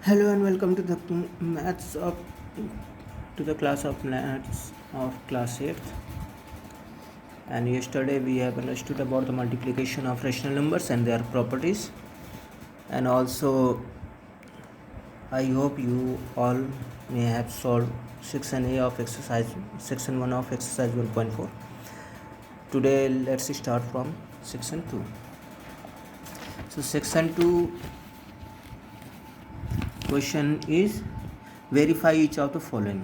Hello and welcome to the class of maths of class 8th. And yesterday we have understood about the multiplication of rational numbers and their properties. And also I hope you all may have solved section A of exercise, section 1 of exercise 1.4. Today let's start from section 2. So section 2 question is verify each of the following.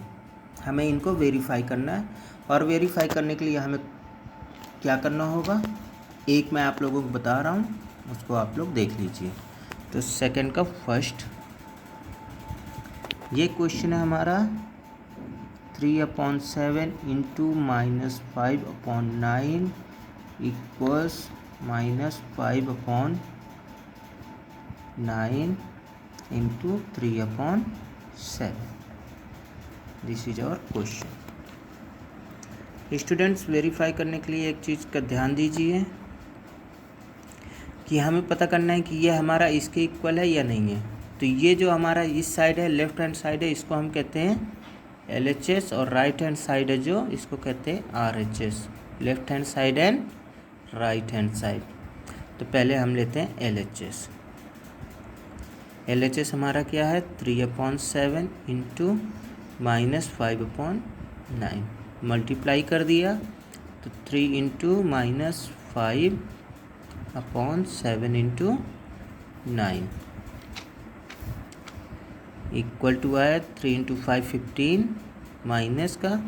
हमें इनको verify करना है और verify करने के लिए हमें क्या करना होगा, एक मैं आप लोगों को बता रहा हूँ, उसको आप लोग देख लीजिए. तो सेकंड का फर्स्ट ये क्वेश्चन है हमारा 3/7 into -5/9 equals -5/9 into 3/7. This is our question. Students, verify करने के लिए एक चीज़ का ध्यान दीजिए कि हमें पता करना है कि ये हमारा इसके इक्वल है या नहीं है. तो ये जो हमारा इस साइड है, लेफ्ट हैंड साइड है, इसको हम कहते हैं LHS और राइट हैंड साइड है जो, इसको कहते हैं RHS. Left hand side and right hand side. तो पहले हम लेते हैं LHS. LHS हमारा क्या है 3/7 इंटू -5/9 मल्टीप्लाई कर दिया तो 3 इंटू -5/7 इंटू 9 इक्वल टू आया 3 इंटू 5 15 माइनस का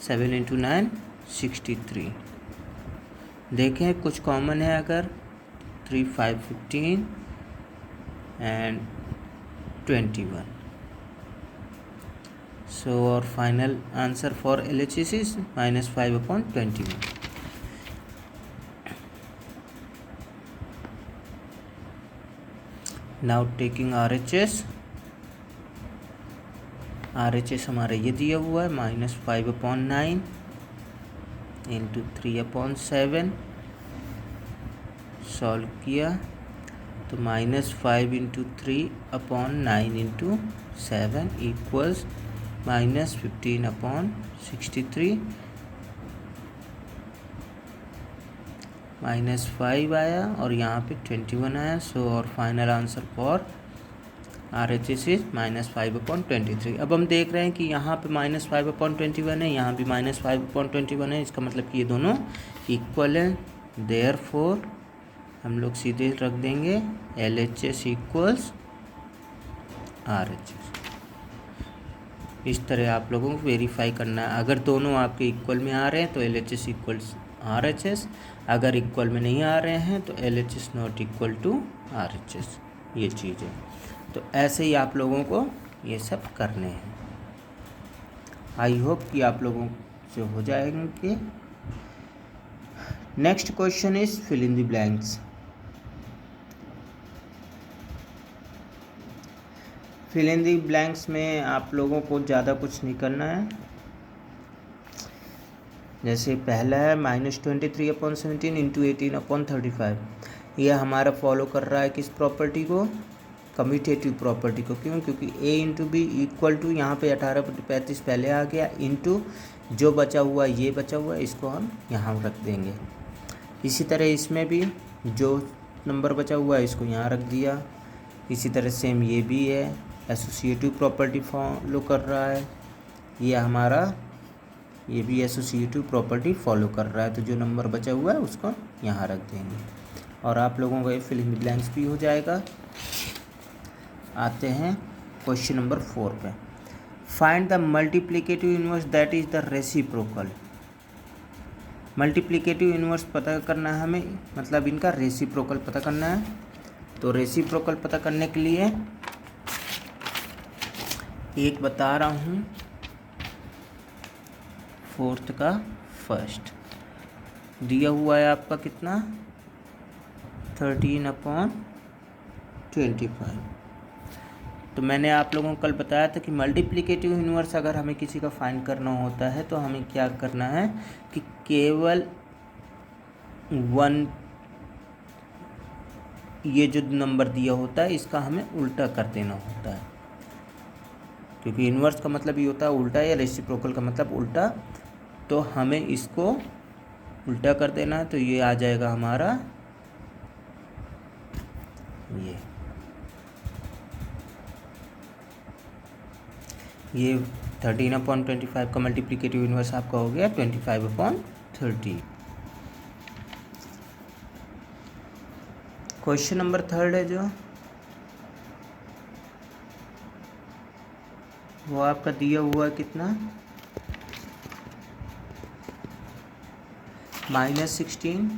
7 इंटू 9 63. देखें कुछ कॉमन है, अगर 3 5 15 and 21. So our final answer for LHS is -5/21. Now taking RHS. RHS हमारा ये दिया हुआ है -5/9 इंटू 3/7. सॉल्व किया तो -5 इंटू 3/9 इंटू 7 इक्वल्स -15/63. -5 आया और यहाँ पे 21 आया. सो और final answer for RHS is -5/23. अब हम देख रहे हैं कि यहाँ पे -5/21 है, यहाँ भी -5/21 है. इसका मतलब कि ये दोनों इक्वल हैं. देयरफॉर हम लोग सीधे रख देंगे LHS इक्वल्स RHS. इस तरह आप लोगों को वेरीफाई करना है. अगर दोनों आपके इक्वल में आ रहे हैं तो LHS इक्वल्स RHS. अगर इक्वल में नहीं आ रहे हैं तो LHS not equal to RHS. ये चीज़ है. तो ऐसे ही आप लोगों को ये सब करने हैं. आई होप कि आप लोगों से हो जाएंगे. Next question is fill in the blanks. Fill in the blanks में आप लोगों को ज़्यादा कुछ नहीं करना है. जैसे पहला है -23/17 इंटू 18/35. यह हमारा फॉलो कर रहा है किस प्रॉपर्टी को, कम्यूटेटिव प्रॉपर्टी को. क्यों? क्योंकि A into B equal to, यहाँ पे 18/35 पहले आ गया, इंटू जो बचा हुआ ये बचा हुआ इसको हम यहाँ रख देंगे. इसी तरह इसमें भी जो नंबर बचा हुआ है इसको यहाँ रख दिया. इसी तरह सेम ये भी है, एसोसिएटिव प्रॉपर्टी फॉलो कर रहा है. ये हमारा ये भी एसोसिएटिव प्रॉपर्टी फॉलो कर रहा है. तो जो नंबर बचा हुआ है उसको यहाँ रख देंगे और आप लोगों का ये फिल इन द ब्लैंक्स भी हो जाएगा. आते हैं क्वेश्चन नंबर 4 पे. Find the multiplicative inverse that is the reciprocal. Multiplicative inverse पता करना है हमें, मतलब इनका रेसिप्रोकल पता करना है. तो रेसिप्रोकल पता करने के लिए एक बता रहा हूँ, फोर्थ का फर्स्ट दिया हुआ है आपका कितना 13/25. तो मैंने आप लोगों को कल बताया था कि मल्टीप्लिकेटिव इनवर्स अगर हमें किसी का फाइंड करना होता है तो हमें क्या करना है कि केवल 1 ये जो नंबर दिया होता है इसका हमें उल्टा कर देना होता है. क्योंकि इन्वर्स का मतलब ये होता है उल्टा या रेसिप्रोकल का मतलब उल्टा, तो हमें इसको उल्टा कर देना है। तो ये आ जाएगा हमारा ये 13/25 का मल्टीप्लिकेटिव इन्वर्स आपका हो गया 25/30। क्वेश्चन नंबर 3 है जो वो आपका दिया हुआ है कितना, -16।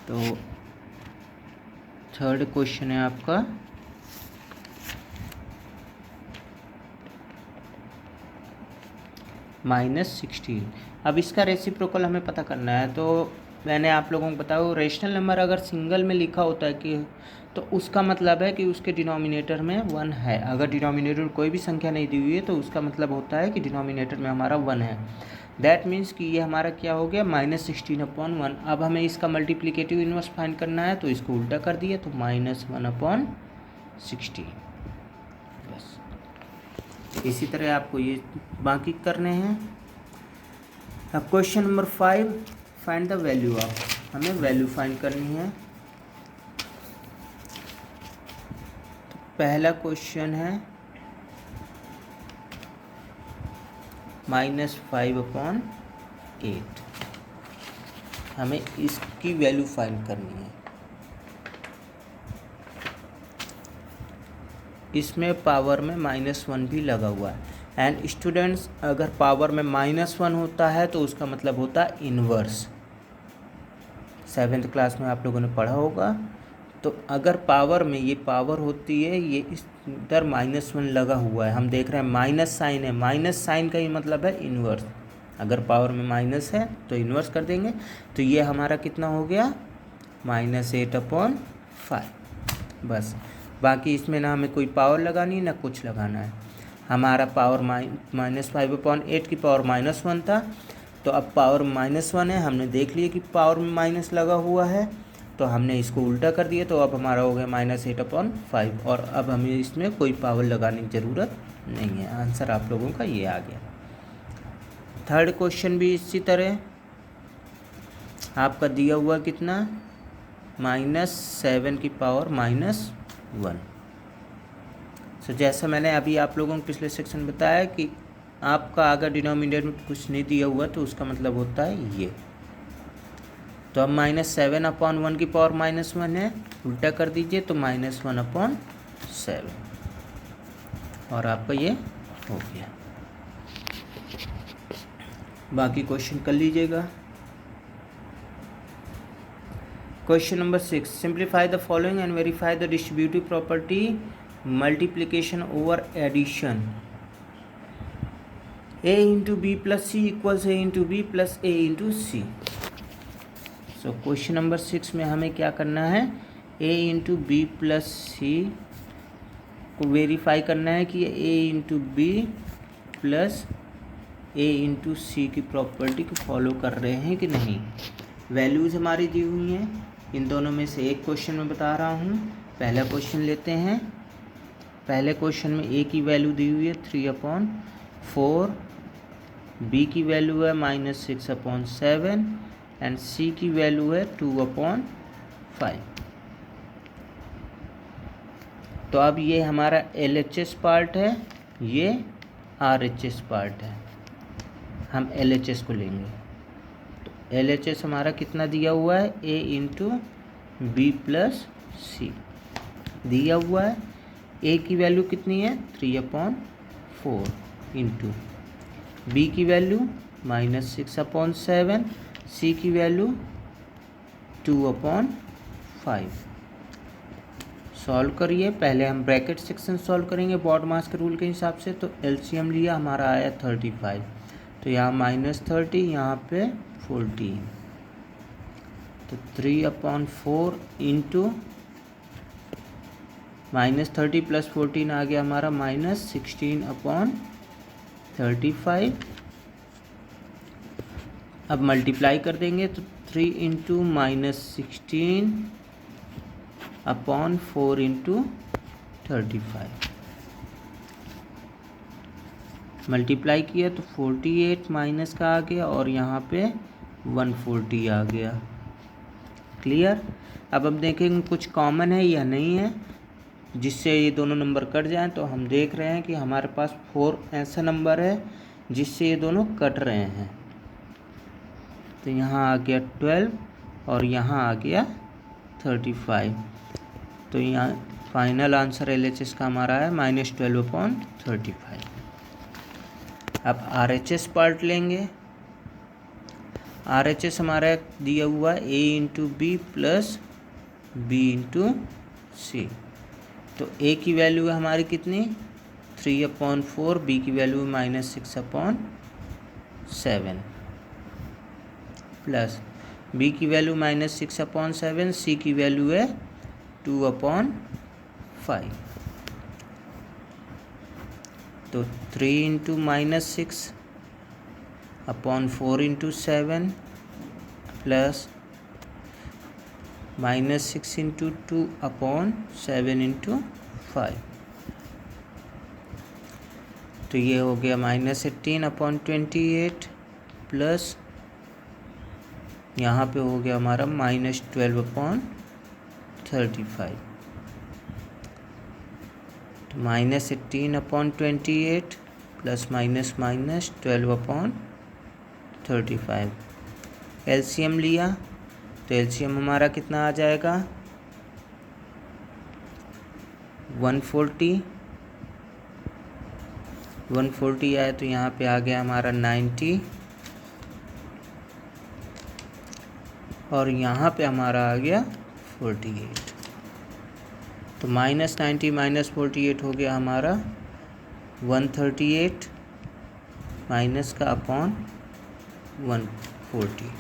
तो 3rd क्वेश्चन है आपका -16। अब इसका रेसिप्रोकल हमें पता करना है। तो मैंने आप लोगों को बताया रेशनल नंबर अगर सिंगल में लिखा होता है कि तो उसका मतलब है कि उसके डिनोमिनेटर में 1 है। अगर डिनोमिनेटर कोई भी संख्या नहीं दी हुई है तो उसका मतलब होता है कि डिनोमिनेटर में हमारा 1 है। दैट मीन्स कि ये हमारा क्या हो गया -16/1। अब हमें इसका मल्टीप्लिकेटिव इन्वर्स फाइंड करना है, तो इसको उल्टा कर दिया तो -1/16। बस इसी तरह आपको ये बाकी करने हैं। अब question number 5, find the value of, हमें वैल्यू फाइंड करनी है। तो पहला क्वेश्चन है -5/8, हमें इसकी वैल्यू फाइंड करनी है। इसमें पावर में -1 भी लगा हुआ है। एंड स्टूडेंट्स, अगर पावर में -1 होता है तो उसका मतलब होता है इन्वर्स। 7th क्लास में आप लोगों ने पढ़ा होगा। तो अगर पावर में ये पावर होती है, ये इधर -1 लगा हुआ है, हम देख रहे हैं माइनस साइन है, माइनस साइन का ही मतलब है इन्वर्स। अगर पावर में माइनस है तो इन्वर्स कर देंगे। तो ये हमारा कितना हो गया -8/5। बस बाकी इसमें ना हमें कोई पावर लगानी ना कुछ लगाना है। हमारा पावर -5/8 की पावर -1 था, तो अब पावर -1 है। हमने देख लिया कि पावर में माइनस लगा हुआ है, तो हमने इसको उल्टा कर दिया। तो अब हमारा हो गया -8/5 और अब हमें इसमें कोई पावर लगाने की ज़रूरत नहीं है। आंसर आप लोगों का ये आ गया। 3rd क्वेश्चन भी इसी तरह आपका दिया हुआ कितना -7 की पावर -1। सो जैसा मैंने अभी आप लोगों को पिछले सेक्शन में बताया कि आपका अगर डिनोमिनेटर में कुछ नहीं दिया हुआ तो उसका मतलब होता है ये। तो अब -7/1 की पावर -1 है, उल्टा कर दीजिए तो -1/7 और आपका ये हो गया। बाकी क्वेश्चन कर लीजिएगा। Question number 6, simplify the following and verify the distributive property multiplication over addition. a into B plus C equals a into B plus a into C. So question number 6 में हमें क्या करना है, a into B plus C को verify करना है कि a into B plus a into C की प्रॉपर्टी को फॉलो कर रहे हैं कि नहीं। वैल्यूज़ हमारी दी हुई हैं, इन दोनों में से एक क्वेश्चन में बता रहा हूँ। पहला क्वेश्चन लेते हैं। पहले क्वेश्चन में a की वैल्यू दी हुई है 3/4, b की वैल्यू है -6/7 एंड c की वैल्यू है 2/5। तो अब ये हमारा LHS पार्ट है, ये RHS पार्ट है। हम LHS को लेंगे। तो LHS हमारा कितना दिया हुआ है, a इंटू बी प्लस सी दिया हुआ है। a की वैल्यू कितनी है 3/4 इंटू b की वैल्यू -6/7, c की वैल्यू 2/5। सॉल्व करिए। पहले हम ब्रैकेट सेक्शन सॉल्व करेंगे बॉड मास के रूल के हिसाब से। तो LCM लिया, हमारा आया 35। तो यहाँ -30, यहाँ पे 14। तो 3/4 इंटू -30 + 14 आ गया हमारा -16/35। अब मल्टीप्लाई कर देंगे तो 3 इंटू -16/4 इंटू 35। मल्टीप्लाई किया तो 48 माइनस का आ गया और यहाँ पे 140 आ गया। क्लियर। अब हम देखेंगे कुछ कॉमन है या नहीं है जिससे ये दोनों नंबर कट जाएं। तो हम देख रहे हैं कि हमारे पास 4 ऐसा नंबर है जिससे ये दोनों कट रहे हैं। तो यहाँ आ गया 12 और यहाँ आ गया 35। तो यहाँ फाइनल आंसर LHS का हमारा है -12/35। अब RHS पार्ट लेंगे। RHS हमारा दिया हुआ है A into B plus B into C. तो A की वैल्यू है हमारी कितनी 3/4, B की वैल्यू है -6/7 प्लस B की वैल्यू -6/7, C की वैल्यू है 2/5। तो 3 into -6/4 into 7 plus -6 into 2/7 into 5। तो ये हो गया -18/28 प्लस यहाँ पे हो गया हमारा -12/35। तो -18/28 प्लस -12/35। LCM लिया तो LCM हमारा कितना आ जाएगा 140 आया। तो यहाँ पे आ गया हमारा 90 और यहाँ पे हमारा आ गया 48। तो -90 -48 हो गया हमारा 138 माइनस का अपॉन 140।